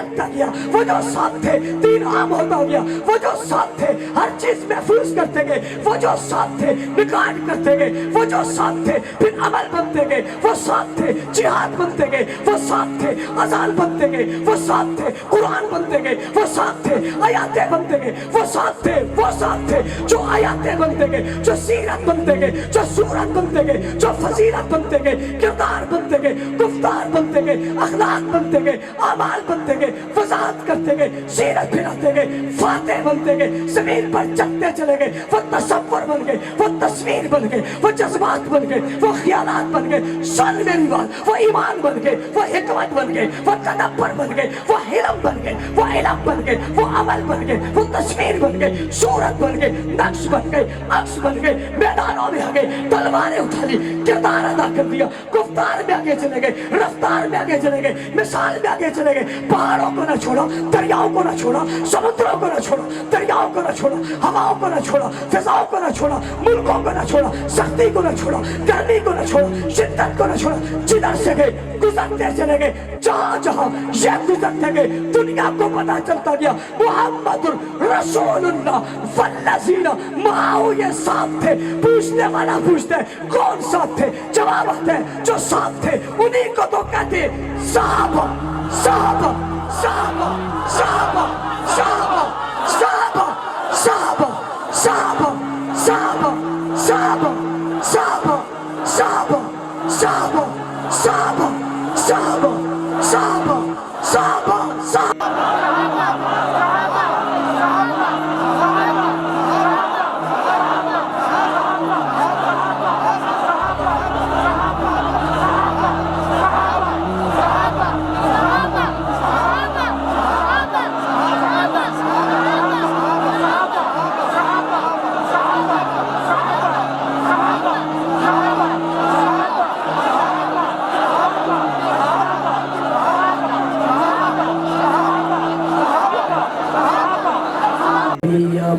بڑھتا گیا، وہ جو ساتھ تھے دین عام ہوتا گیا، وہ جو ساتھ تھے ہر چیز محفوظ کرتے گئے، وہ جو ساتھ تھے نکاح کرتے گئے، وہ جو ساتھ تھے پھر عمل بنتے گئے، وہ ساتھ تھے جہاد بنتے گئے، وہ ساتھ تھے اذان بنتے گئے، وہ ساتھ تھے قرآن بنتے گئے، وہ ساتھ تھے آیاتیں بنتے گئے، وہ ساتھ تھے جو آیاتیں بنتے گئے، جو سیرت بنتے گئے، جو سورت بنتے گئے، جو فضیلت بنتے گئے، کردار بنتے گئے، گفتار بنتے گئے، اخلاق بنتے گئے، اعمال بنتے گئے، وضاحت کرتے گئے، سیرت پھراتے گئے، فاتح بنتے گئے، زمین پر چلتے چلے گئے، وہ تصور بن گئے، وہ تصویر بن گئے، وہ جذبات بن گئے، وہ خیالات بن گئے، سن میری بات، وہ ایمان بن گئے، وہ حکمت بن گئے، وہ تدبر بن گئے، وہ حلم بن گئے، وہ علم بن گئے، وہ عمل بن گئے، وہ تصویر بن گئے، صورت بن گئے، نقش بن گئے، عکس بن گئے، میدانوں میں آگے تلواریں اٹھا لی، کردار ادا کر دیا، گفتار میں آگے چلے گئے، رفتار میں آگے چلے گئے، مثال میں آگے چلے گئے، پہاڑوں کو نہ چھوڑا، دریاؤں کو نہ چھوڑا، سمندروں کو نہ چھوڑا، دریاؤں کو نہ چھوڑا، ہواؤں کو نہ چھوڑا، فضاؤں کو نہ چھوڑا، ملکوں کو نہ چھوڑا، سختی کو نہ چھوڑا، گرمی کو نہ چھوڑا، شدت کو نہ چھوڑا، جدھر سے گئے گزرتے چلے گئے، جہاں جہاں یہ گزرتے گئے دنیا کو پتا چلتا گیا محمد رسول اللہ والذین معه، یہ ساتھ تھے۔ پوچھنے والا پوچھتے کون ساتھ تھے؟ جواب آتے جو ساتھ تھے انہیں کو تو کہتے صحابہ صحابہ صحابہ صحابہ صحابہ صحابہ صحابہ صحابہ صحابہ صحابہ صحابہ صحابہ صحابہ صحابہ صحابہ صحابہ صحابہ صحابہ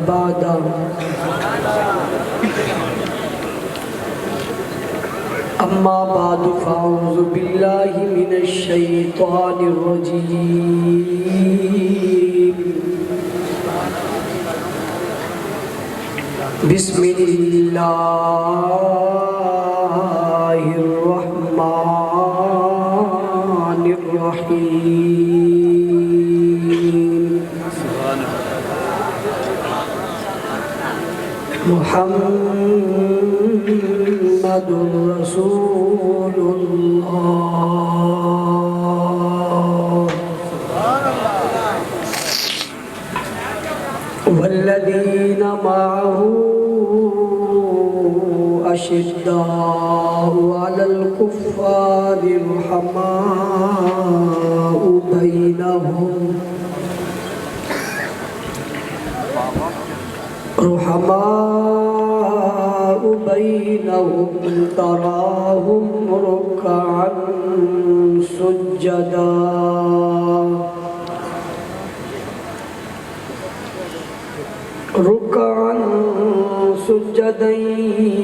بعد اما بعد فاعوذ باللہ من الشیطان الرجیم بسم اللہ الرحمن الرحیم محمد رسول اللہ والذین معه اشداء علی الکفار رحماء بینہم تراهم ركعا سجدا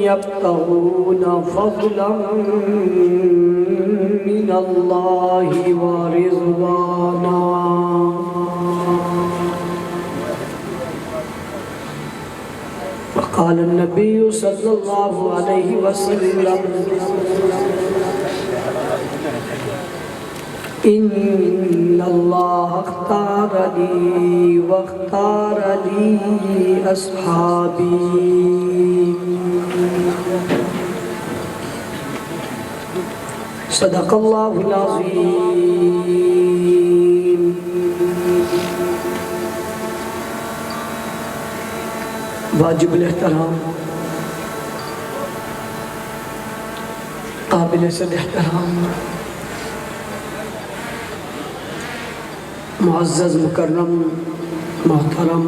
يبتغون فضلا من الله ورضوانا قال النبي صلى الله عليه وسلم إن الله اختار لي واختار لي أصحابي صدق الله العظيم واجب الاحترام قابل صد احترام معزز مکرم محترم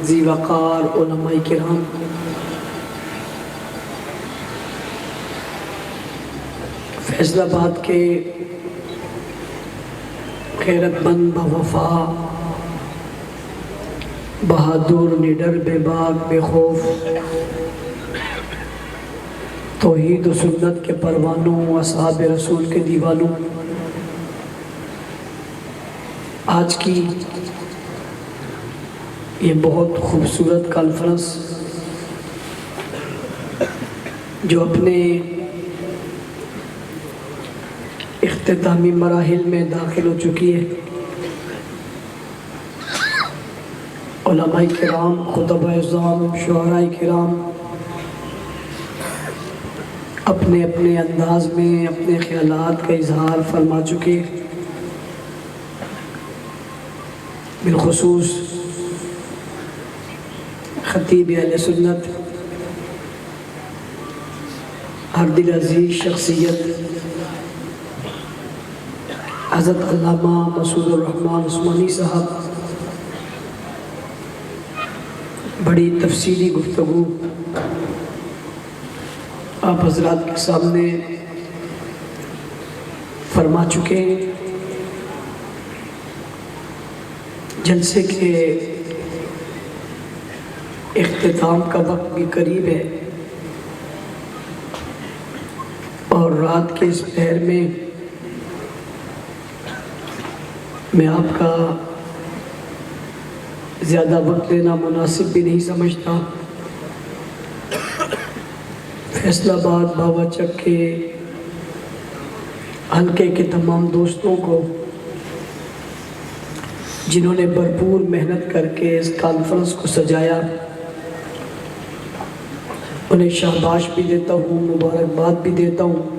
ذی وقار علماء کرام، فیصل آباد کے غیرت مند بوفا بہادر نڈر بے باک بے خوف توحید و سنت کے پروانوں اصحاب رسول کے دیوانوں، آج کی یہ بہت خوبصورت کانفرنس جو اپنے اختتامی مراحل میں داخل ہو چکی ہے، علماء کرام، خطباء اعظام، شعراء کرام اپنے اپنے انداز میں اپنے خیالات کا اظہار فرما چکے، بالخصوص خطیب اہل سنت، ہر دل عزیز شخصیت حضرت علامہ مسعود الرحمن عثمانی صاحب بڑی تفصیلی گفتگو آپ حضرات کے سامنے فرما چکے ہیں۔ جلسے کے اختتام کا وقت بھی قریب ہے اور رات کے اس پہر میں آپ کا زیادہ وقت لینا مناسب بھی نہیں سمجھتا۔ فیصل آباد بابا چک کے حلقے کے تمام دوستوں کو جنہوں نے بھرپور محنت کر کے اس کانفرنس کو سجایا، انہیں شاباش بھی دیتا ہوں، مبارکباد بھی دیتا ہوں۔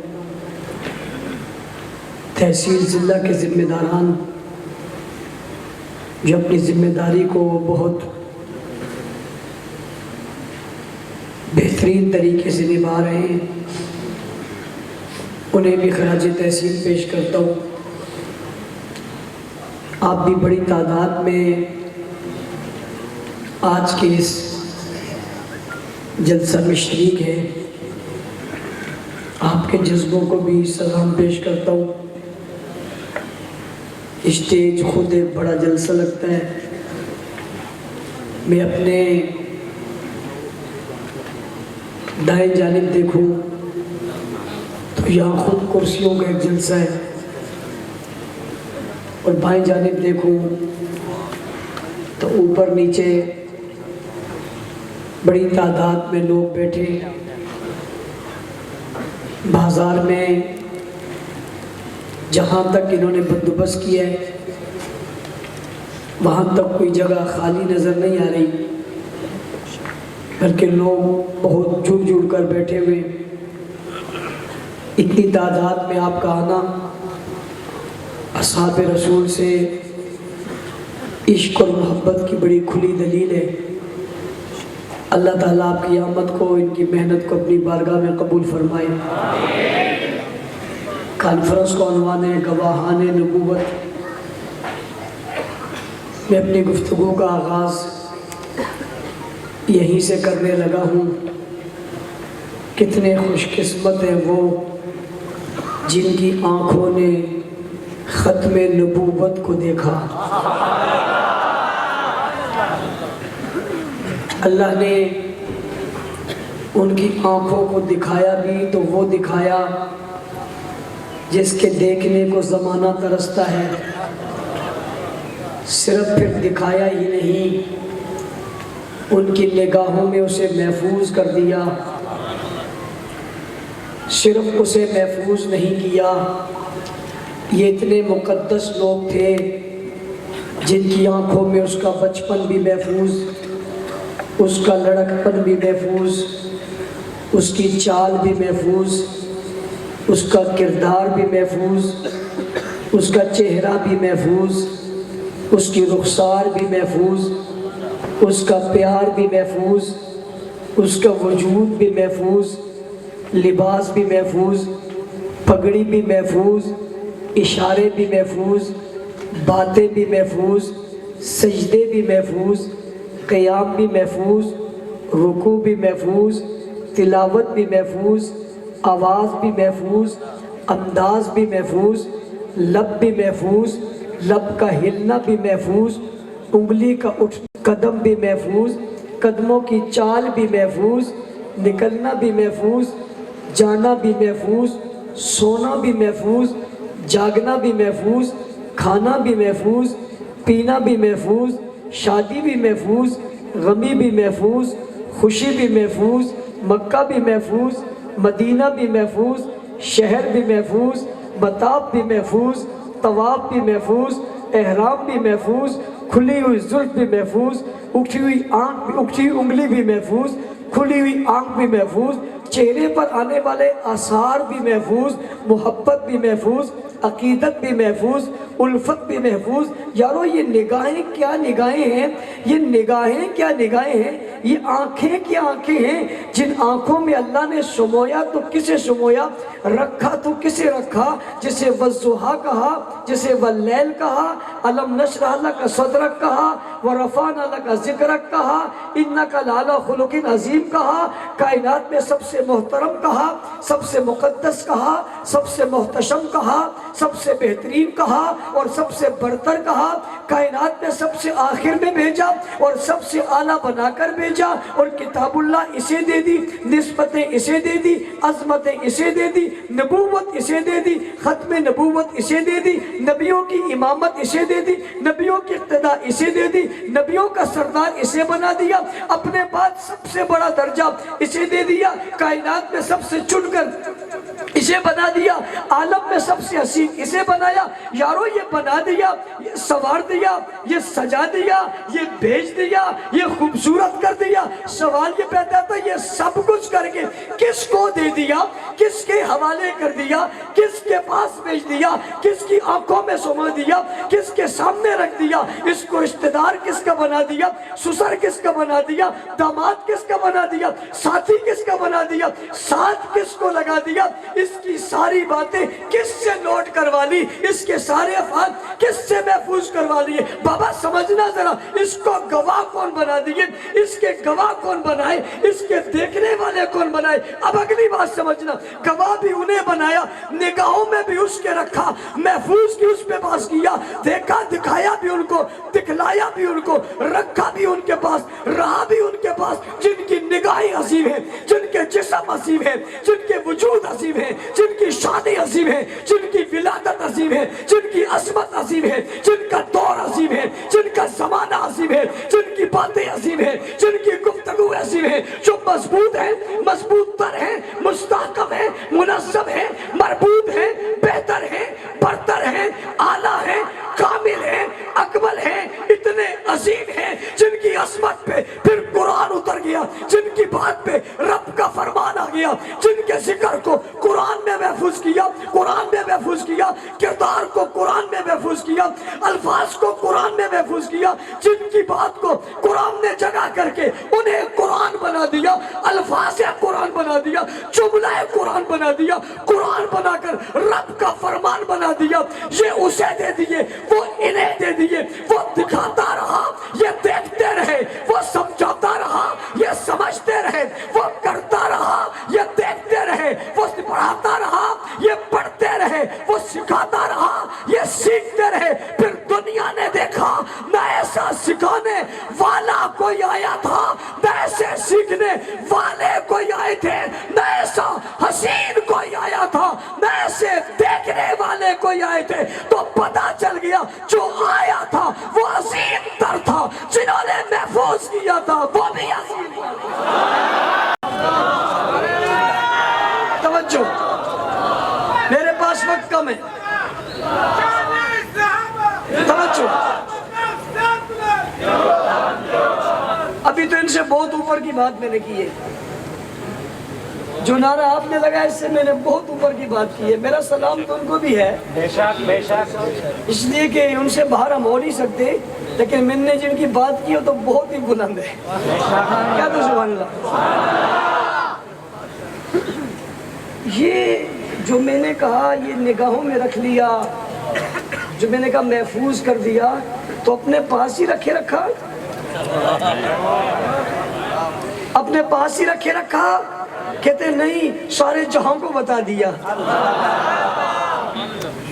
تحصیل ضلع کے ذمہ داران جو اپنی ذمہ داری کو بہت بہترین طریقے سے نبھا رہے ہیں، انہیں بھی خراج تحسین پیش کرتا ہوں۔ آپ بھی بڑی تعداد میں آج کے اس جلسہ میں شریک ہیں، آپ کے جذبوں کو بھی سلام پیش کرتا ہوں۔ اسٹیج خود ایک بڑا جلسہ لگتا ہے۔ میں اپنے دائیں جانب دیکھوں تو یہاں خود کرسیوں کا ایک جلسہ ہے، اور بائیں جانب دیکھوں تو اوپر نیچے بڑی تعداد میں لوگ بیٹھے۔ بازار میں جہاں تک انہوں نے بندوبست کیا ہے وہاں تک کوئی جگہ خالی نظر نہیں آ رہی، بلکہ لوگ بہت جڑ جڑ کر بیٹھے ہوئے۔ اتنی تعداد میں آپ کا آنا اصحاب رسول سے عشق اور محبت کی بڑی کھلی دلیل ہے۔ اللہ تعالیٰ آپ کی آمد کو، ان کی محنت کو اپنی بارگاہ میں قبول فرمائے۔ کانفرنس کو عنوان ہے گواہان نبوت۔ میں اپنی گفتگو کا آغاز یہیں سے کرنے لگا ہوں۔ کتنے خوش قسمت ہیں وہ جن کی آنکھوں نے ختم نبوت کو دیکھا۔ اللہ نے ان کی آنکھوں کو دکھایا بھی تو وہ دکھایا جس کے دیکھنے کو زمانہ ترستا ہے۔ صرف پھر دکھایا ہی نہیں، ان کی نگاہوں میں اسے محفوظ کر دیا۔ صرف اسے محفوظ نہیں کیا، یہ اتنے مقدس لوگ تھے جن کی آنکھوں میں اس کا بچپن بھی محفوظ، اس کا لڑکپن بھی محفوظ، اس کی چال بھی محفوظ، اس کا کردار بھی محفوظ، اس کا چہرہ بھی محفوظ، اس کی رخسار بھی محفوظ، اس کا پیار بھی محفوظ، اس کا وجود بھی محفوظ، لباس بھی محفوظ، پگڑی بھی محفوظ، اشارے بھی محفوظ، باتیں بھی محفوظ، سجدے بھی محفوظ، قیام بھی محفوظ، رکوع بھی محفوظ، تلاوت بھی محفوظ، آواز بھی محفوظ، انداز بھی محفوظ، لب بھی محفوظ، لب کا ہلنا بھی محفوظ، انگلی کا قدم بھی محفوظ، قدموں کی چال بھی محفوظ، نکلنا بھی محفوظ، جانا بھی محفوظ، سونا بھی محفوظ، جاگنا بھی محفوظ، کھانا بھی محفوظ، پینا بھی محفوظ، شادی بھی محفوظ، غمی بھی محفوظ، خوشی بھی محفوظ، مکہ بھی محفوظ، مدینہ بھی محفوظ، شہر بھی محفوظ، مطاف بھی محفوظ، طواف بھی محفوظ، احرام بھی محفوظ، کھلی ہوئی زلف بھی محفوظ، اٹھی ہوئی انگلی بھی محفوظ، کھلی ہوئی آنکھ بھی محفوظ، چہرے پر آنے والے آثار بھی محفوظ، محبت بھی محفوظ، عقیدت بھی محفوظ، الفت بھی محفوظ۔ یارو یہ نگاہیں کیا نگاہیں ہیں، یہ نگاہیں کیا نگاہیں ہیں، یہ آنکھیں کیا آنکھیں ہیں، جن آنکھوں میں اللہ نے سمویا تو کسے سمویا، رکھا تو کسے رکھا، جسے والضحیٰ کہا، جسے واللیل کہا، الم نشرح لک صدرک کہا، ورفعنا لک ذکرک کہا، انک لعلی خلق عظیم کہا، کائنات میں سب سے محترم کہا، سب سے مقدس کہا، سب سے محتشم کہا، سب سے بہترین کہا اور سب سے برتر کہا، کائنات میں سب سے آخر میں بھیجا اور سب سے اعلیٰ بنا کر بھیجا، اور کتاب اللہ اسے دے دی، نسبتیں اسے دے دی، عظمتیں اسے دے دی، نبوت اسے دے دی، ختم نبوت اسے دے دی، نبیوں کی امامت اسے دے دی، نبیوں کی اقتداء اسے دے دی، نبیوں کا سردار اسے بنا دیا، اپنے بعد سب سے بڑا درجہ اسے دے دیا، کائنات میں سب سے چن کر اسے بنا دیا، عالم میں سب سے حسین اسے بنایا۔ یارو یہ بنا دیا، یہ سوار دیا، یہ سجا دیا، یہ بھیج دیا، یہ خوبصورت کر دیا۔ سوال یہ پیدا تھا یہ سب کچھ کر کے کس کو دے دیا، کس کے حوالے کر دیا، کس کے پاس بھیج دیا، کس کی آنکھوں میں سما دیا، کس کے سامنے رکھ دیا، اس کو رشتہ دار کس کا بنا دیا، سسر کس کا بنا دیا، داماد کس کا بنا دیا، ساتھی کس کا بنا دیا، ساتھ کس کو لگا دیا، اس کی ساری باتیں کس سے نوٹ کروا لی، اس کے سارے افعال کس سے محفوظ کروا لیے۔ بابا سمجھنا ذرا، اس کو گواہ کون بنا دیے، اس کے گواہ کون بنائے، اس کے دیکھنے والے کون بنائے۔ اب اگلی بات سمجھنا، گواہ بھی انہیں بنایا، نگاہوں میں بھی اس کے رکھا، محفوظ کی اس پہ پاس کیا، دیکھا دکھایا بھی ان کو، دکھلایا بھی ان کو، رکھا بھی ان کے پاس، رہا بھی ان کے پاس، جن کی نگاہیں عظیم ہیں، جن کے جسم عظیم ہیں، جن کے وجود عظیم ہیں، جن کی شادی عظیم ہے، جن کی ولادت عظیم ہے، جن کی عظمت عظیم ہے، جن کا دور عظیم ہے، جن کا زمانہ عظیم ہے، جن کی باتیں عظیم ہیں، جن کی گفتگو عظیم ہے، جو مضبوط ہیں، مضبوط تر ہیں، مستحکم ہیں، منظم ہیں، مربوط ہیں، بہتر ہیں، برتر ہیں، اعلیٰ ہیں، کامل ہیں، اکمل ہیں، اتنے عظیم ہیں، جن کی عظمت پہ پھر قرآن اتر گیا، جن کی بات پہ رب کا فرمان آ گیا، جن کے ذکر کو قرآن میں محفوظ کیا، قرآن میں محفوظ کیا، کردار کو قرآن میں محفوظ کیا، الفاظ کو قرآن میں محفوظ کیا، جن کی بات کو قرآن نے جگہ کر کے انہیں قرآن بنا دیا، الفاظ قرآن بنا دیا، جملہ قرآن بنا دیا، قرآن بنا کر رب کا فرمان بنا دیا۔ یہ اسے دے دیے، وہ انہیں دے دیے، وہ دکھاتا رہا، یہ دیکھتے رہے، وہ سمجھاتا رہا، یہ سمجھتے رہے، وہ کرتا رہا، یہ دیکھتے رہے، وہ پڑھاتا رہا، یہ پڑھتے رہے، وہ سکھاتا رہا، یہ سیکھتے رہے۔ پھر دنیا نے دیکھا نہ ایسا سکھانے والا کوئی آیا تھا، نہ ایسے سیکھنے والے کوئی آئے تھے، نہ ایسا حسین کوئی آیا تھا، نہ ایسے دیکھنے والے کوئی آئے تھے، تو پتہ چل گیا جو آیا تھا وہ عظیم تر تھا، جنہوں نے محفوظ کیا تھا وہ بھی عظیم تھا۔ توجہ، میرے پاس وقت کم ہے، توجہ، ابھی تو ان سے بہت اوپر کی بات میں نے کی ہے، جو نعرہ آپ نے لگا اس سے میں نے بہت اوپر کی بات کی ہے۔ میرا سلام تو ان کو بھی ہے، بے شک بے شک، اس لیے کہ ان سے باہر ہم ہو نہیں سکتے، لیکن میں نے جن کی بات کی تو بہت ہی بلند ہے، کیا تو سبحان اللہ۔ یہ جو میں نے کہا یہ نگاہوں میں رکھ لیا، جو میں نے کہا محفوظ کر دیا، تو اپنے پاس ہی رکھے رکھا، اپنے پاس ہی رکھے رکھا، کہتے نہیں سارے جہاں کو بتا دیا۔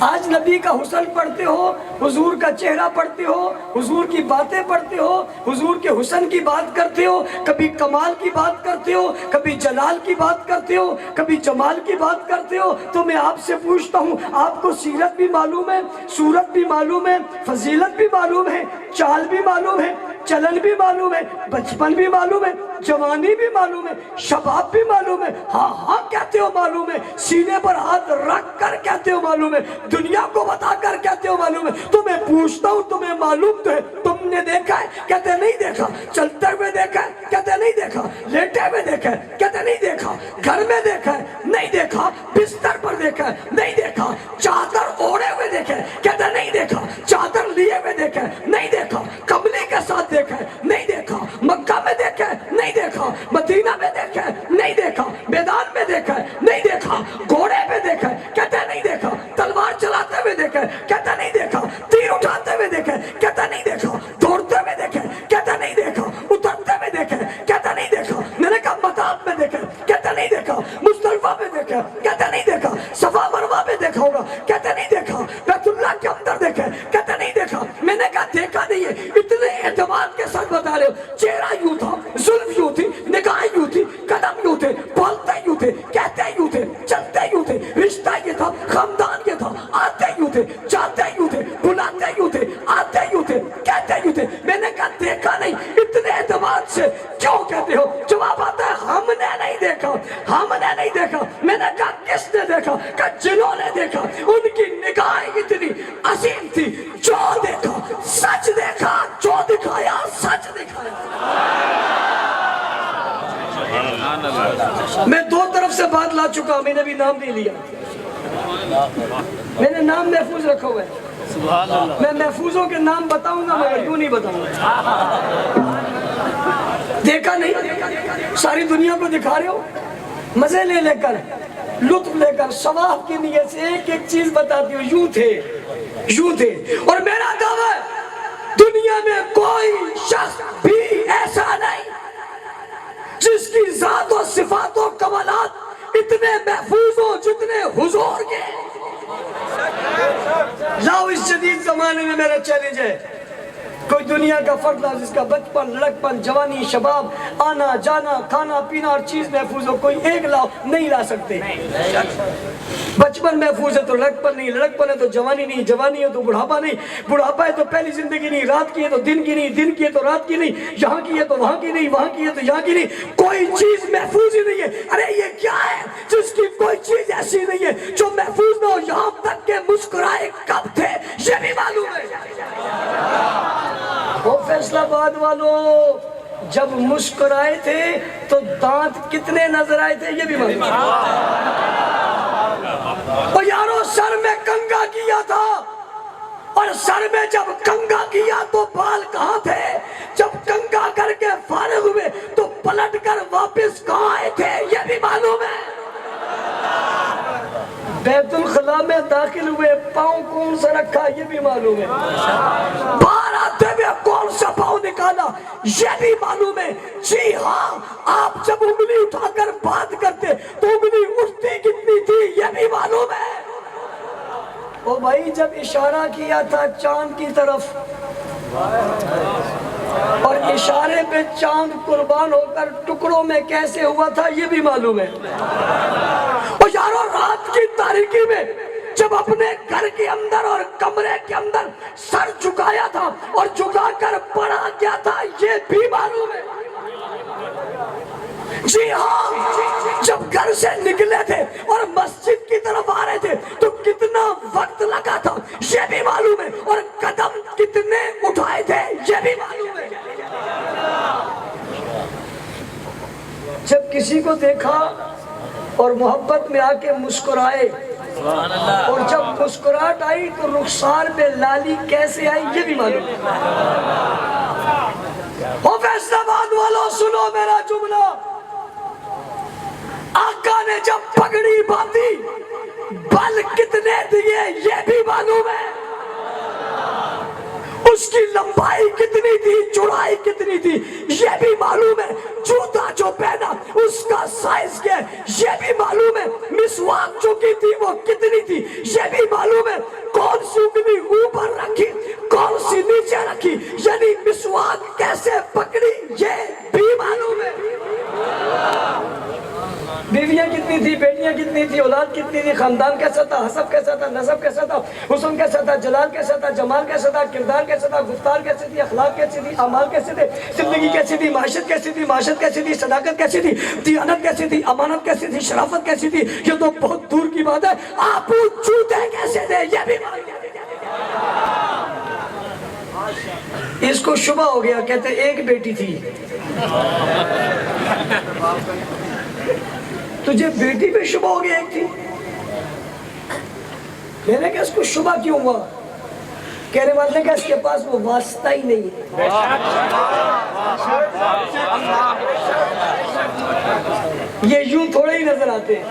آج نبی کا حسن پڑھتے ہو، حضور کا چہرہ پڑھتے ہو، حضور کی باتیں پڑھتے ہو، حضور کے حسن کی بات کرتے ہو، کبھی کمال کی بات کرتے ہو، کبھی جلال کی بات کرتے ہو، کبھی جمال کی بات کرتے ہو. تو میں آپ سے پوچھتا ہوں، آپ کو سیرت بھی معلوم ہے، صورت بھی معلوم ہے، فضیلت بھی معلوم ہے، چال بھی معلوم ہے، چلن بھی معلوم ہے، بچپن بھی معلوم ہے، جوانی بھی معلوم ہے، شباب بھی معلوم ہے؟ ہاں ہاں کہتے ہو معلوم ہے، سینے پر ہاتھ رکھ کر کہتے ہو معلوم ہے، دنیا کو بتا کر کہتے ہو معلوم ہے. تو میں پوچھتا ہوں، تمہیں معلوم تو ہے، تم نے دیکھا ہے؟ کہتے نہیں دیکھا. چلتے ہوئے دیکھا ہے؟ کہتے نہیں دیکھا. لیٹے ہوئے دیکھا ہے؟ کہتے نہیں دیکھا. گھر میں دیکھا ہے؟ نہیں دیکھا. بستر پر دیکھا ہے؟ نہیں دیکھا. چادر اوڑے ہوئے دیکھا ہے؟ کہتے نہیں دیکھا. چادر لیے ہوئے دیکھا ہے؟ نہیں دیکھا. کملی کے ساتھ دیکھا ہے؟ نہیں دیکھا. مکہ میں دیکھا ہے؟ نہیں دیکھا. مدینہ میں دیکھا ہے؟ نہیں دیکھا. میدان میں دیکھا ہے؟ نہیں دیکھا. گھوڑے پہ دیکھا ہے؟ کہتے نہیں دیکھا. تلوار چلاتے ہوئے دیکھا ہے؟ کہتا نہیں دیکھا. تیر اٹھاتے ہوئے دیکھا ہے؟ کہتا نہیں دیکھا. دوڑتے ہوئے دیکھا ہے؟ کہتا نہیں دیکھا. اترتے ہوئے دیکھا ہے؟ کہتا نہیں دیکھا. میں نے کہا مطاف میں دیکھا ہے؟ کہتا نہیں دیکھا. مزدلفہ میں دیکھا ہے؟ کہتا نہیں دیکھا. صفا مروہ میں دیکھا ہوگا؟ کہتا نہیں دیکھا. بیت اللہ کے اندر دیکھا ہے؟ کہتا نہیں دیکھا. میں نے کہا دیکھا نہیں ہے. اتنے اعتماد کے ساتھ بتا رہے ہو. چہرہ یوں تھا، زلف یوں تھی، نگاہ یوں تھی، قدم یوں تھے، بولتے یوں تھے، کہتے یوں تھے، چلتے یوں تھے، رشتہ یہ تھا، خاندان یہ تھا، آتے یوں تھے، جاتے یوں تھے، بلاتے یوں تھے، آتے یوں تھے، کہتے یوں تھے. میں نے کہا دیکھا نہیں. اتنے اعتماد سے کیوں کہتے ہو؟ جواب آتا ہے ہم نے نہیں دیکھا، ہم نے نہیں دیکھا. میں نے کہا کس نے دیکھا؟ کہ جنہوں نے دیکھا ان کی نگاہیں اتنی عظیم تھی. جو دیکھا سچ دیکھا، جو دکھایا سچ دکھایا. میں دو طرف سے بات لا چکا، میں نے بھی نام نہیں لیا. میں نے نام محفوظ رکھا ہوا ہے. میں محفوظوں کے نام بتاؤں گا مگر کیوں نہیں بتاؤں گا. دیکھا نہیں، ساری دنیا کو دکھا رہے ہو، مزے لے لے کر، لطف لے کر، ثواب کی نیت سے ایک ایک چیز بتاتی ہو. یوں تھے، یوں تھے. اور میرا دعویٰ ہے دنیا میں کوئی شخص بھی ایسا نہیں جس کی ذات و صفات و کمالات اتنے محفوظ ہو جتنے حضور کے. لاؤ اس جدید زمانے میں میرا چیلنج ہے، کوئی دنیا کا فرد لا جس کا بچپن، لڑکپن، جوانی، شباب، آنا جانا، کھانا پینا اور چیز محفوظ ہو. کوئی ایک لاؤ. نہیں لا سکتے. بچپن محفوظ ہے تو لڑکپن نہیں، لڑکپن ہے تو جوانی نہیں، جوانی ہے تو بڑھاپا نہیں، بڑھاپا ہے تو پہلی زندگی نہیں، رات کی ہے تو دن کی نہیں، دن کی ہے تو رات کی نہیں، یہاں کی ہے تو وہاں کی نہیں، وہاں کی ہے تو یہاں کی نہیں. کوئی چیز محفوظ ہی نہیں ہے. ارے یہ کیا ہے جس کی کوئی چیز ایسی نہیں ہے جو محفوظ نہ ہو؟ یہاں تک کہ مسکرائے کب تھے یہ بھی معلوم ہے. وہ فیصلہ آباد والوں جب مسکرائے تھے تو دانت کتنے نظر آئے تھے یہ بھی معلوم ہے. اور یارو سر میں کنگا کیا تھا، اور سر میں جب کنگا کیا تو بال کہاں تھے؟ جب کنگا کر کے فارغ ہوئے تو پلٹ کر واپس کہاں آئے تھے یہ بھی معلوم ہے. بیت الخلا میں داخل ہوئے پاؤں کون سا رکھا یہ بھی معلوم ہے. باہر آتے ہوئے کون سا پاؤں نکالا یہ بھی معلوم ہے. جی ہاں، آپ جب انگلی اٹھا کر بات کرتے تو انگلی اٹھتی کتنی تھی یہ بھی معلوم ہے. او بھائی جب اشارہ کیا تھا چاند کی طرف اور اشارے پہ چاند قربان ہو کر ٹکڑوں میں کیسے ہوا تھا یہ بھی معلوم ہے. اور یارو رات کی تاریکی میں جب اپنے گھر کے اندر اور کمرے کے اندر سر جھکایا تھا اور جھکا کر پڑا کیا تھا یہ بھی معلوم ہے. جی ہاں، جب گھر سے نکلے تھے اور مسجد کی طرف آ رہے تھے تو کتنا وقت لگا تھا یہ بھی معلوم ہے. اور قدم کتنے اٹھائے تھے یہ بھی معلوم ہے. جب کسی کو دیکھا اور محبت میں آ کے مسکرائے اور جب مسکراہٹ آئی تو رخسار پہ لالی کیسے آئی یہ بھی معلوم ہے. او فیصلہ آباد والوں سنو میرا جملہ. آقا نے جب پگڑی باندھی بل کتنے دیے یہ بھی معلوم ہے. اس اس کی لمبائی کتنی تھی, چوڑائی کتنی تھی یہ بھی معلوم ہے, جوتا جو پہنا اس کا سائز کیا ہے یہ بھی معلوم ہے, مسواک جو کی تھی وہ کتنی تھی یہ بھی معلوم ہے, کون سی انگلی اوپر رکھی کون سی نیچے رکھی, یعنی مسواک کیسے پکڑی یہ بھی معلوم ہے. بیویاں کتنی تھی, بیٹیاں کتنی تھی, اولاد کتنی تھی, خاندان کیسا تھا, حسب کیسا تھا, نسب کیسا تھا, حسن کیسا تھا, جلال کیسا تھا, جمال کیسا تھا, کردار کیسا تھا, گفتار کیسی تھی, اخلاق کیسی تھی, اعمال کیسے تھے, زندگی کیسی تھی, معیشت کیسی تھی, معاشرت کیسی تھی, صداقت کیسی تھی, دیانت کیسی تھی, امانت کیسی تھی, شرافت کیسی تھی, یہ تو بہت دور کی بات ہے. آپ جوتے کیسے تھے یہ بھی اس کو شبہ ہو گیا, کہتے ایک بیٹی تھی. تجھے بیٹی پہ شبہ ہو گیا ایک تھی. میں نے کہا اس کو شبہ کیوں ہوا, کہنے والے نے کہا اس کے پاس وہ واسطہ ہی نہیں ہے. یہ یوں تھوڑے ہی نظر آتے ہیں.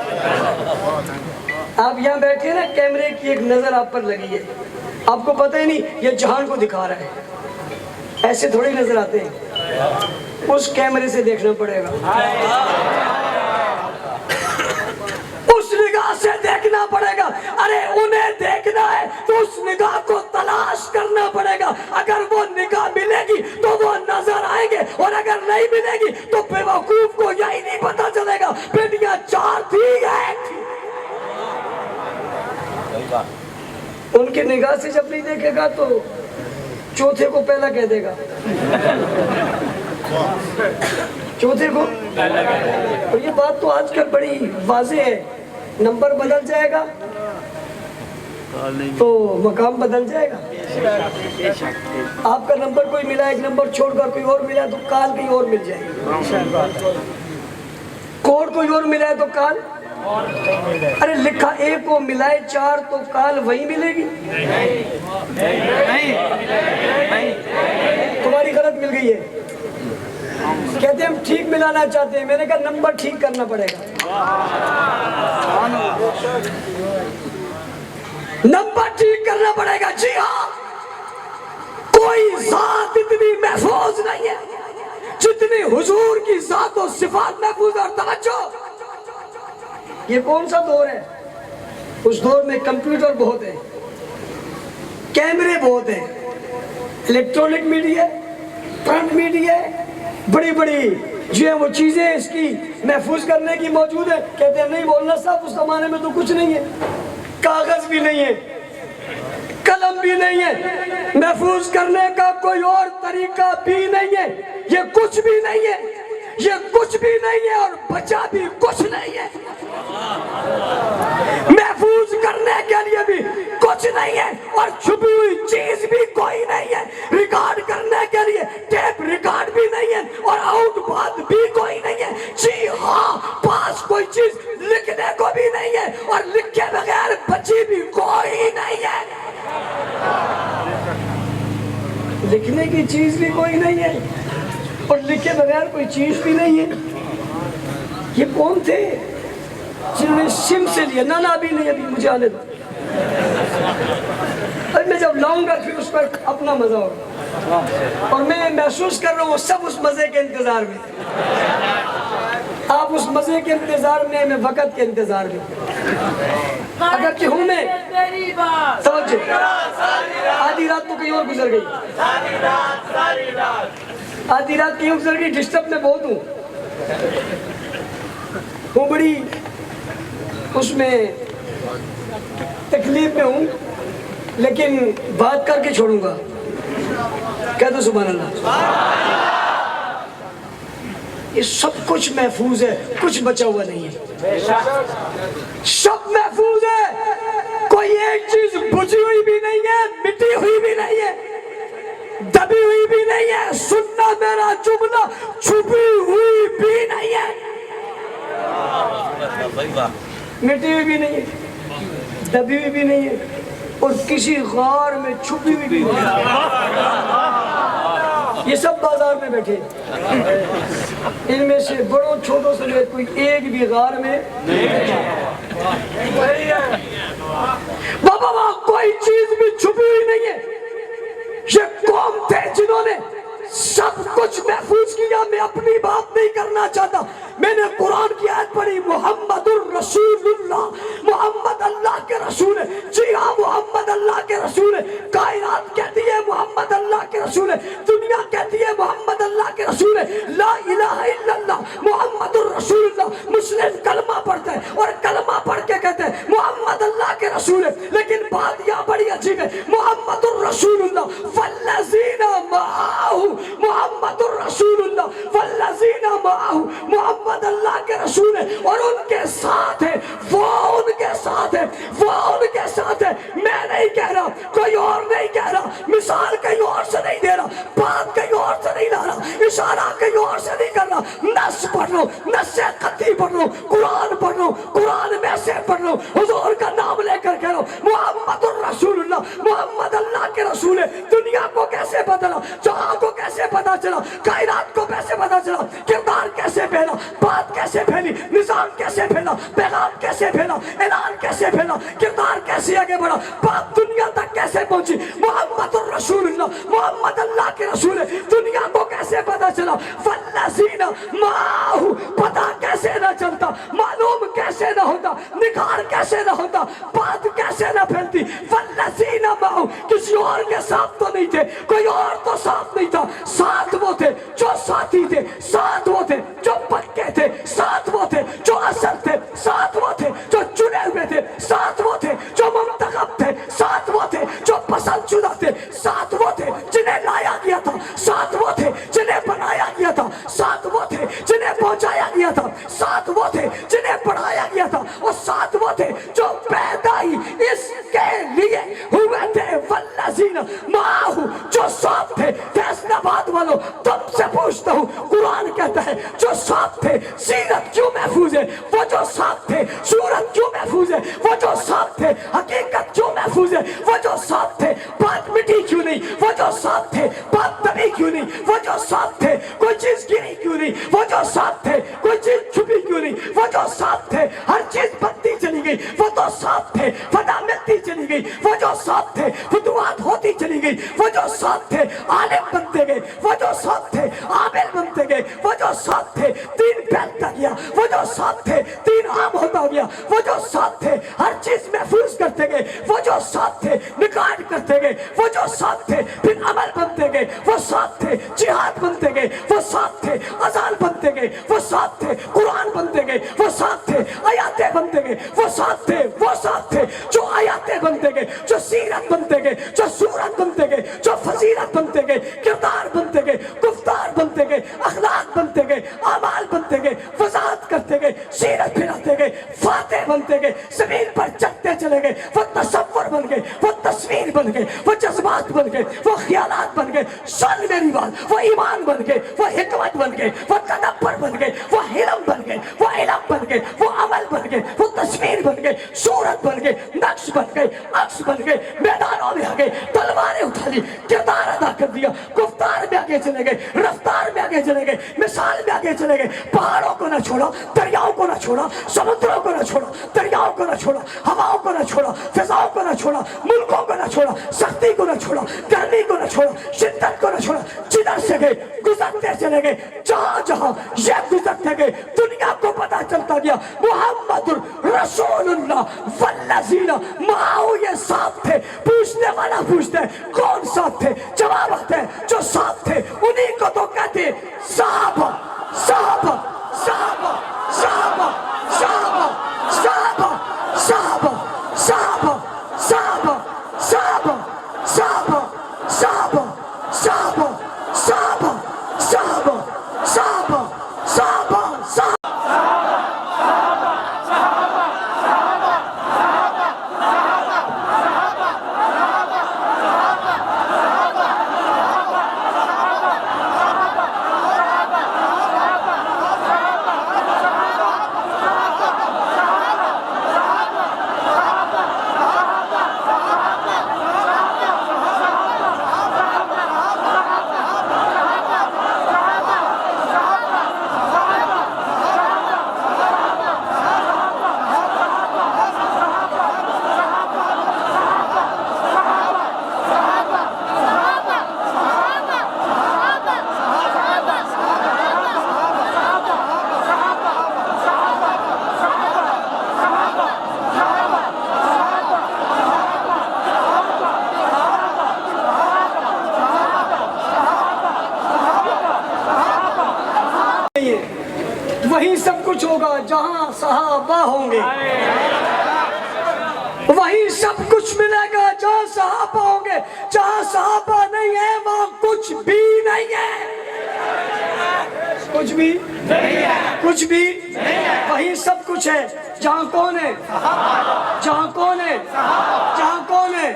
آپ یہاں بیٹھے نا, کیمرے کی ایک نظر آپ پر لگی ہے, آپ کو پتہ ہی نہیں یہ جہان کو دکھا رہا ہے, ایسے تھوڑے ہی نظر آتے ہیں, اس کیمرے سے دیکھنا پڑے گا, اس نگاہ سے دیکھنا پڑے گا. ارے انہیں دیکھنا ہے تو اس نگاہ کو تلاش کرنا پڑے گا. اگر وہ نگاہ ملے گی تو وہ نظر آئیں گے, اور اگر نہیں ملے گی تو بے وقوف کو یہی نہیں پتا چلے گا بیٹیاں 4 تھی ایک تھی. ان کی نگاہ سے جب نہیں دیکھے گا تو چوتھے کو پہلا کہہ دے گا, چوتھے کو. اور یہ بات تو آج کل بڑی واضح ہے, نمبر بدل جائے گا تو مقام بدل جائے گا. آپ کا نمبر کوئی ملا, ایک نمبر چھوڑ کر کوئی اور ملا تو کال کہیں اور مل جائے گی. کوڈ کوئی اور ملا ہے تو کال, ارے لکھا ایک کو ملائے 4 تو کال وہی ملے گی. تمہاری غلط مل گئی ہے. کہتے ہیں ہم ٹھیک ملانا چاہتے ہیں, میں نے کہا نمبر ٹھیک کرنا پڑے گا. نمبر ٹھیک کرنا پڑے گا. جی ہاں, کوئی ذات اتنی محفوظ نہیں ہے جتنی حضور کی ذات و صفات محفوظ. اور توجہ, یہ کون سا دور ہے؟ اس دور میں کمپیوٹر بہت ہے, کیمرے بہت ہیں, الیکٹرونک میڈیا, فرنٹ میڈیا, بڑی بڑی جو ہے وہ چیزیں اس کی محفوظ کرنے کی موجود ہے. کہتے ہیں نہیں بولنا صاحب, اس زمانے میں تو کچھ نہیں ہے, کاغذ بھی نہیں ہے, قلم بھی نہیں ہے, محفوظ کرنے کا کوئی اور طریقہ بھی نہیں ہے, یہ کچھ بھی نہیں ہے, یہ کچھ بھی نہیں ہے, اور بچا بھی کچھ نہیں ہے. محفوظ کرنے کے لیے بھی کچھ نہیں ہے, اور چھپی ہوئی چیز بھی کوئی نہیں ہے. ریکارڈ کرنے کے لیے ٹیپ ریکارڈ بھی نہیں ہے, اور آؤٹ بات بھی کوئی نہیں ہے. جی ہاں, پاس کوئی چیز لکھنے کو بھی نہیں ہے, اور لکھے بغیر بچی بھی کوئی نہیں ہے. لکھنے کی چیز بھی کوئی نہیں ہے, اور لکھے بغیر کوئی چیز بھی نہیں ہے. یہ کون تھے جنہوں نے سم سے لیا؟ نہ ابھی نہیں, ابھی مجھے آنے دو, ابھی میں جب لاؤں گا پھر اس پر اپنا مزہ ہوگا. اور میں محسوس کر رہا ہوں سب اس مزے کے انتظار میں. آپ اس مزے کے انتظار میں, میں وقت کے انتظار میں. اگر کہ ہوں میں سمجھے, آدھی رات تو کہیں اور گزر گئی, آدھی رات کہیں گزر گئی, ڈسٹرب میں بہت ہوں, وہ بڑی اس میں تکلیف میں ہوں, لیکن بات کر کے چھوڑوں گا. کہہ دو سبحان اللہ. یہ سب کچھ محفوظ ہے, کچھ بچا ہوا نہیں ہے, سب محفوظ ہے. کوئی ایک چیز بجھی ہوئی بھی نہیں ہے, مٹی ہوئی بھی نہیں ہے, دبی ہوئی بھی نہیں ہے. سننا میرا جملہ, چھپی ہوئی بھی نہیں ہے, مٹی ہوئی بھی نہیں ہے, دبی ہوئی بھی نہیں ہے, اور کسی غار میں چھپی ہوئی بھی نہیں ہے. یہ سب بازار میں بیٹھے, ان میں سے بڑوں چھوٹوں سے کوئی ایک بھی غار میں بابا وہاں کوئی چیز بھی چھپی ہوئی نہیں ہے. یہ کون جنہوں نے سب کچھ محفوظ کیا، میں اپنی بات نہیں کرنا چاہتا. میں نے قرآن کی آیت پڑھی، محمد الرسول اللہ، محمد اللہ کے رسول ہے. جی ہاں محمد اللہ کے رسول ہے. کائنات کہتی ہے محمد اللہ کے رسول ہے، دنیا کہتی ہے محمد اللہ کے رسول ہے. لا الہ الا اللہ محمد الرسول اللہ. مسلم کلمہ پڑھتا ہے اور کلمہ پڑھ کے کہتے ہیں محمد اللہ کے رسول ہے، لیکن بات یہاں بڑی عجیب ہے. محمد الرسول اللہ والذین معہ، محمد الرسول اللہ والذین معہ، محمد اللہ کے رسول ہے اور ان کے ساتھ ہے، وہ ان کے ساتھ ہے، وہ ان کے ساتھ ہے. میں نہیں کہہ رہا، کوئی اور نہیں کہہ رہا، مثال کہیں اور سے نہیں دے رہا، بات کہیں اور سے نہیں لا رہا، اشارہ کہیں اور سے نہیں کر رہا. نص پڑھ رہا ہوں، نص قطعی پڑھ رہا ہوں، قرآن پڑھ رہا ہوں، قرآن میں سے پڑھ رہا ہوں، حضور کا نام لے کر کہہ رہا ہوں محمد الرسول اللہ، محمد اللہ کے رسول ہے. دنیا کو کیسے بدلا، جہاں کو کیسے پتا چلا، کائنات کو کیسے پتا چلا، کردار کیسے پھیلا، بات کیسے پھیلی، نظام کیسے پھیلا، پیغام کیسے پھیلا، اعلان کیسے پھیلا، کردار کیسے آگے بڑھا، بات دنیا تک کیسے پہنچی. محمد الرسول اللہ، محمد اللہ کے رسول ہے. دنیا کو کیسے پتا چلا، والذین معہ، پتا کیسے نہ چلتا، معلوم کیسے نہ ہوتا، نکھار کیسے نہ ہوتا، بات کیسے نہ پھیلتی. والذین معہ، کسی اور کے ساتھ تو نہیں تھے، کوئی اور تو ساتھ نہیں تھا، ساتھ وہ تھے جو ساتھی تھے، ساتھ وہ تھے جو پکے تھے، ساتھ وہ تھے جو اصل تھے، ساتھ وہ تھے جو چنے ہوئے تھے، ساتھ وہ تھے جو منتخب تھے، ساتھ وہ تھے جو پسند شدہ تھے، ساتھ وہ تھے جنہیں لایا گیا تھا، ساتھ وہ تھے جنہیں بنایا گیا تھا، ساتھ وہ تھے جنہیں پہنچایا گیا تھا، ساتھ وہ تھے جنہیں پڑھایا گیا تھا، اور ساتھ وہ تھے جو پیدا ہی اس کے لیے ہوئے تھے. والذین معہ، جو ساتھ تھے. فیصلہ باد والوں تم سے پوچھتا ہوں، قرآن کہتا ہے جو ساتھ تھے سیرت کیوں محفوظ ہے، وہ جو ساتھ تھے صورت کیوں محفوظ ہے، وہ جو ساتھ تھے حقیقت کیوں محفوظ ہے، وہ جو ساتھ تھے بات مٹی کیوں نہیں، وہ جو ساتھ تھے بات دبی کیوں نہیں، وہ جو ساتھ تھے کوئی چیز گری کیوں نہیں، وہ جو ساتھ تھے کوئی چیز چھپی کیوں نہیں، وہ جو ساتھ تھے ہر چیز بنتی چلی گئی، وہ تو ساتھ تھے فتح ملتی چلی گئی، وہ جو ساتھ تھے فتوحات ہوتی چلی گئی، وہ جو ساتھ تھے عالم بنتے گئے، وہ جو ساتھ تھے عامل بنتے گئے، وہ جو ساتھ تھے دین پھیلتا گیا، وہ جو ساتھ تھے دین عام ہوتا گیا، وہ جو ساتھ تھے ہر چیز محفوظ کرتے گئے، وہ جو ساتھ تھے نکاح کرتے گئے، وہ جو ساتھ تھے پھر عمل بنتے گئے، وہ ساتھ تھے جہاد بنتے گئے، وہ ساتھ تھے اذان بنتے گئے، وہ ساتھ تھے قرآن بنتے گئے، وہ ساتھ تھے آیاتیں بنتے گئے، وہ ساتھ تھے، وہ ساتھ تھے جو آیاتیں بنتے گئے، جو سیرت بنتے گئے، جو صورت بنتے گئے، جو فضیلت بنتے گئے، کردار بنتے گئے، گفتار بنتے گئے، اخلاق بنتے گئے، اعمال بنتے گئے، وضاحت کرتے گئے، سیرت پھیلاتے گئے، فاتح بنتے گئے، زمین پر چلتے چلے گئے، وہ تصور بن گئے، وہ تصویر بن گئے، وہ جذبات بن گئے، وہ خیالات بن گئے. سن میری بات، وہ ایمان بن گئے، وہ حکمت بن گئے، وہ تدبر بن گئے، وہ علم بن گئے، وہ علم بن گئے، وہ عمل بن گئے، وہ تصویر بن گئے، صورت بن گئے، نقش بن گئے، عکس بن گئے، میدانوں میں آگے تلواریں اٹھا لی، کردار ادا کر دیا، گفتار میں آگے چلے گئے، رفتار میں آگے چلے گئے، مثال میں آگے چلے گئے. پہاڑوں کو نہ چھوڑا، دریاؤں کو نہ چھوڑا، سمندروں کو نہ چھوڑا، دریاؤں کو نہ چھوڑا، ہواؤں کو نہ چھوڑا، فضاؤں کو نہ چھوڑا، ملکوں کو نہ چھوڑا، سختی کو نہ چھوڑا، گرمی کو نہ چھوڑا، شدت کو نہ چھوڑا. جدھر سے گئے گزرتے چلے گئے، جہاں جہاں یہ گزرتے گئے دنیا کو پتا چلتا گیا محمد رسول اللہ والذین معہ، یہ ساتھ تھے. پوچھنے والا پوچھتے ہیں کون ساتھ تھے، جواب آتے ہیں جو ساتھ تھے انہیں کو تو کہتے صحابہ صحابہ صحابہ صحابہ صحابہ صحابہ صحابہ صحابہ صحابہ صحابہ صحابہ صحابہ صحابہ صحابہ صحابہ صحابہ صحابہ صحابہ. کچھ ہوگا جہاں صحابہ ہوں گے، وہیں سب کچھ ملے گا جہاں صحابہ ہوں گے۔ جہاں صحابہ نہیں ہے وہاں کچھ بھی نہیں ہے، کچھ بھی نہیں ہے، کچھ بھی نہیں ہے، وہیں سب کچھ ہے۔ جہاں کون ہے؟ جہاں کون ہے؟ جہاں کون ہے؟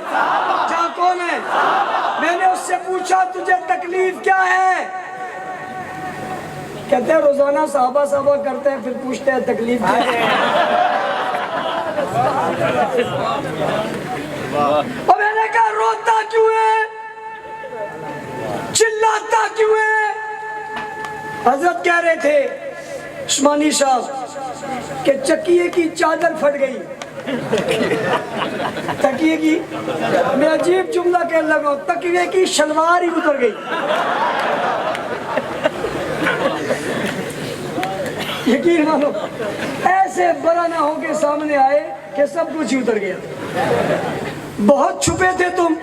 جہاں کون ہے؟ میں نے اس سے پوچھا تجھے تکلیف کیا ہے؟ کہتے ہیں روزانہ صحابہ صحابہ کرتے ہیں، پھر پوچھتے ہیں تکلیف کیا ہے؟ اور میں نے کہا روتا کیوں ہے، چلاتا کیوں ہے؟ حضرت کہہ رہے تھے عثمانی صاحب کہ چکیے کی چادر پھٹ گئی، تکیے کی، میں عجیب جملہ کہنے لگا، تکیے کی شلوار ہی اتر گئی۔ یقین مانو ایسے برا نہ ہو کے سامنے آئے کہ سب کچھ ہی اتر گیا۔ بہت چھپے تھے تم،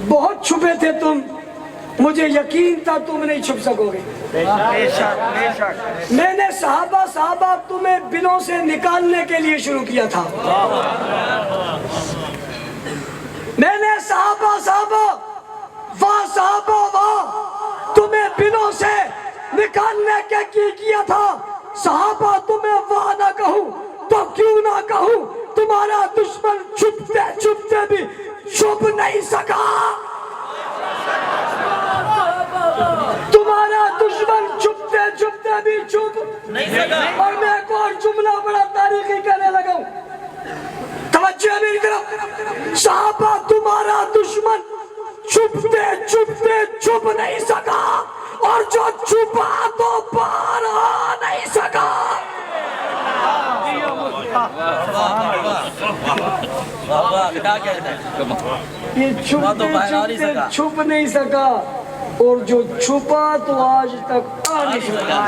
بہت چھپے تھے تم، مجھے یقین تھا تم نہیں چھپ سکو گے۔ میں نے صحابہ تمہیں بلوں سے نکالنے کے لیے شروع کیا تھا۔ میں نے صحابہ واہ تمہیں بلوں سے نکالنے کے کیا تھا۔ صحابہ تمہیں واہ نہ کہوں تو کیوں نہ کہوں، تمہارا دشمن چھپتے چھپتے بھی چھپ نہیں سکا، تمہارا دشمن چھپتے چھپتے بھی چھپ نہیں سکا۔ اور میں ایک اور جملہ بڑا تاریخی کہنے لگا ہوں، توجہ ہے میری طرف، صحابہ تمہارا دشمن چھپتے چھپتے چھپ نہیں سکا، اور جو چھپا تو باہر آ نہیں سکا۔ یہ چھپتے چھپتے چھپ نہیں سکا، اور جو چھپا تو آج تک آ نہیں سکا۔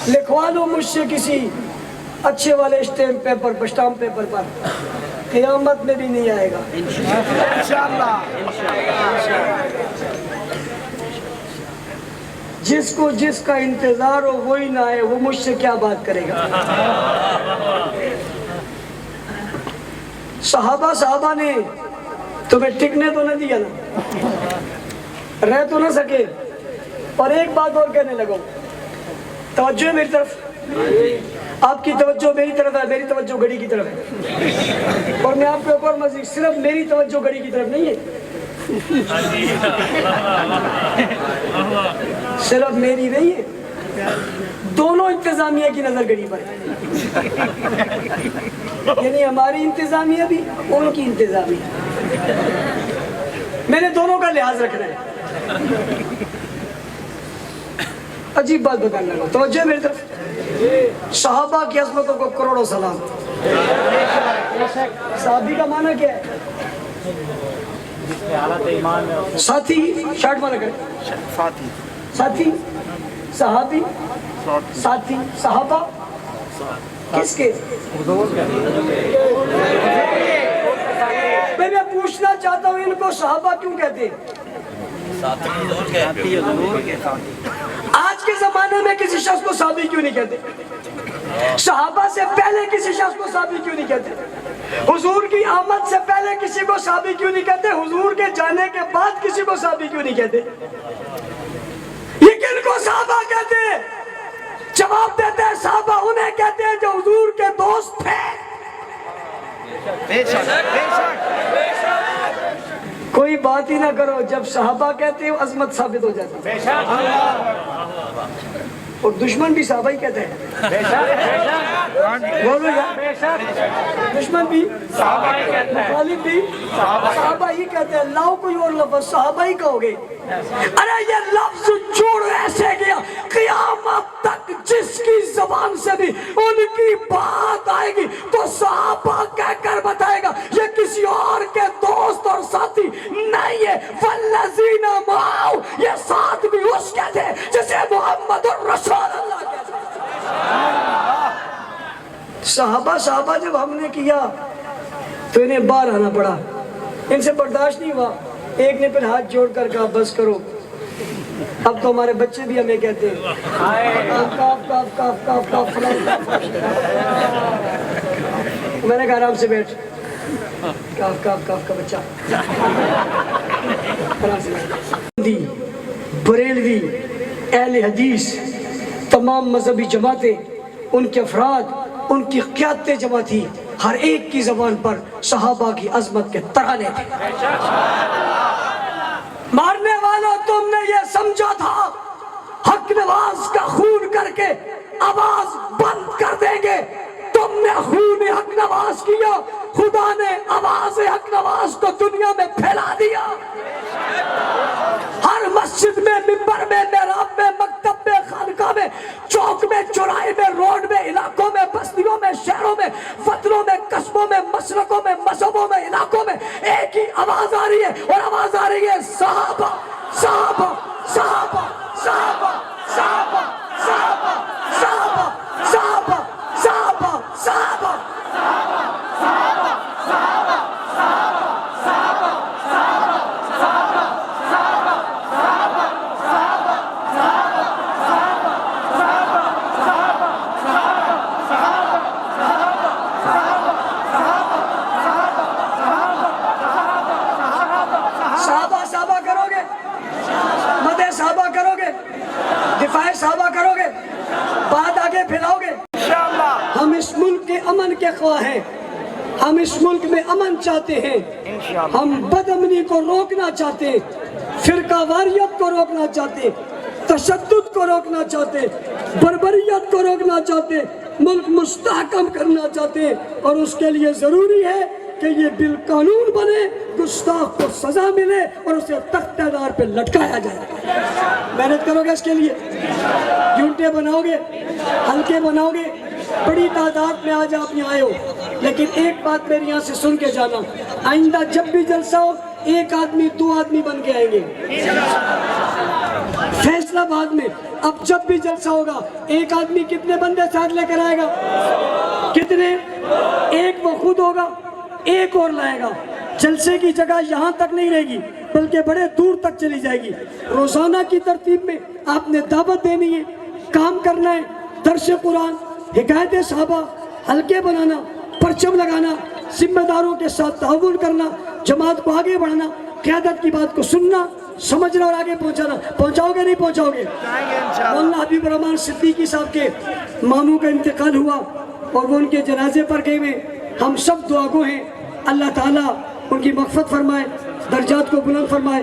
لکھوا لو مجھ سے کسی اچھے والے اسٹیمپ پیپر پر، اسٹامپ پیپر پر، قیامت میں بھی نہیں آئے گا انشاءاللہ۔ جس کو جس کا انتظار ہو وہی نہ آئے، وہ مجھ سے کیا بات کرے گا؟ صحابہ نے تمہیں ٹکنے تو نہ دیا نا، رہ تو نہ سکے۔ اور ایک بات اور کہنے لگا، توجہ میری طرف، آپ کی توجہ میری طرف ہے، میری توجہ گھڑی کی طرف ہے، اور میں آپ کو ایک اور مزید، صرف میری توجہ گھڑی کی طرف نہیں ہے، صرف میری نہیں ہے، دونوں انتظامیہ کی نظر گھڑی پر ہے، یعنی ہماری انتظامیہ بھی ان کی انتظامیہ، میں نے دونوں کا لحاظ رکھنا ہے۔ عجیب بات بتانے لگا، توجہ میری طرف، صحابہ کی عظمتوں کو کروڑوں سلام۔ صحابی کا معنی کیا ہے؟ ساتھی، شارٹ معنی کریں، ساتھی، صحابی، ساتھی، صحابہ کس کے؟ میں پوچھنا چاہتا ہوں ان کو صحابہ کیوں کہتے ہیں؟ آج کے زمانے میں کسی شخص کو صحابی کیوں نہیں کہتے؟ صحابہ سے پہلے کسی شخص کو صحابی کیوں نہیں کہتے؟ حضور کی آمد سے پہلے کسی کو صحابی کیوں نہیں کہتے؟ حضور کے جانے کے بعد کسی کو صحابی کیوں نہیں کہتے؟ یہ کن کو صحابہ کہتے ہیں؟ جواب دیتے ہیں صحابہ انہیں کہتے ہیں جو حضور کے دوست تھے۔ کوئی بات ہی نہ کرو، جب صحابہ کہتے ہو عظمت ثابت ہو جاتی ہے، اور دشمن بھی صحابہ ہی کہتے ہیں، بولو یار، دشمن بھی صحابہ ہی کہتے ہیں، مخالف بھی صحابہ ہی کہتے ہیں۔ لاؤ کوئی اور لفظ، صحابہ ہی کہو گے۔ ارے یہ لفظ چھوڑ ایسے گیا، قیامت تک جس کی زبان سے بھی ان کی بات آئے گی تو صحابہ کہہ کر بتائے گا، یہ کسی اور کے دوست اور ساتھی نہیں ہے۔ والذین معہ، یہ ساتھ بھی اس کے تھے جسے محمد الرسول اللہ کہتے ہیں۔ صحابہ جب ہم نے کیا تو انہیں باہر آنا پڑا، ان سے برداشت نہیں ہوا، ایک نے پھر ہاتھ جوڑ کر کہا بس کرو، اب تو ہمارے بچے بھی ہمیں کہتے ہیں کاف کاف کاف کاف کاف فلاں۔ میں نے کہا آرام سے بیٹھ، کاف کاف کاف کا بچہ، آرام سے بیٹھ۔ بریلوی، اہل حدیث، تمام مذہبی جماعتیں، ان کے افراد، ان کی قیادتیں جمع تھی، ہر ایک کی زبان پر صحابہ کی عظمت کے ترانے تھے۔ مارنے والوں تم نے یہ سمجھا تھا حق نواز کا خون کر کے آواز بند کر دیں گے، تم نے خون حق نواز کیا، خدا نے آواز حق نواز کو دنیا میں پھیلا دیا۔ ہر مسجد میں، منبر میں، محراب میں، مکتب میں، خانقاہ میں، چوک میں، چوراہے میں، روڈ میں، علاقوں میں، بستیوں میں، شہروں میں، وطنوں میں، قصبوں میں، مسلکوں میں، مذہبوں میں، علاقوں میں ایک ہی آواز آ رہی ہے، اور آواز آ رہی ہے صحابہ صحابہ صحابہ صحابہ صحابہ صحابہ صحابہ صحابہ صحابہ صحابہ۔ صحابہ کرو گے، مدح صحابہ کرو گے، دفاع صحابہ کرو گے، بات آگے پھیلاؤ گے۔ ہم اس ملک کے امن کے خواہ ہیں، ہم اس ملک میں امن چاہتے ہیں، ہم بد امنی کو روکنا چاہتے ہیں، فرقہ واریت کو روکنا چاہتے ہیں، تشدد کو روکنا چاہتے ہیں، بربریت کو روکنا چاہتے ہیں، ملک مستحکم کرنا چاہتے ہیں، اور اس کے لیے ضروری ہے کہ یہ بل قانون بنے، گستاخ کو سزا ملے اور اسے تختہ دار پہ لٹکایا جائے۔ محنت کرو گے اس کے لیے، یونٹیں بناؤ گے، حلقے بناؤ گے، بڑی تعداد میں آج آپ یہاں آئے ہو، لیکن ایک بات میری یہاں سے سن کے جانا، آئندہ جب بھی جلسہ ہو ایک آدمی 2 آدمی بن کے آئیں گے۔ فیصلہ بعد میں، اب جب بھی جلسہ ہوگا ایک آدمی کتنے بندے ساتھ لے کر آئے گا؟ کتنے؟ ایک وہ خود ہوگا، ایک اور لائے گا۔ جلسے کی جگہ یہاں تک نہیں رہے گی بلکہ بڑے دور تک چلی جائے گی۔ روزانہ کی ترتیب میں آپ نے دعوت دینی ہے، کام کرنا ہے، درس قرآن، حکایت صحابہ، حلقے بنانا، پرچم لگانا، ذمہ داروں کے ساتھ تعاون کرنا، جماعت کو آگے بڑھانا، قیادت کی بات کو سننا، سمجھنا اور آگے پہنچانا۔ پہنچاؤ گے نہیں پہنچاؤ گے؟ مولانا حبیب الرحمن صدیقی صاحب کے ماموں کا انتقال ہوا اور وہ ان کے جنازے پر گئے ہوئے، ہم سب دعا گو ہیں، اللہ تعالیٰ ان کی مغفرت فرمائے، درجات کو بلند فرمائے۔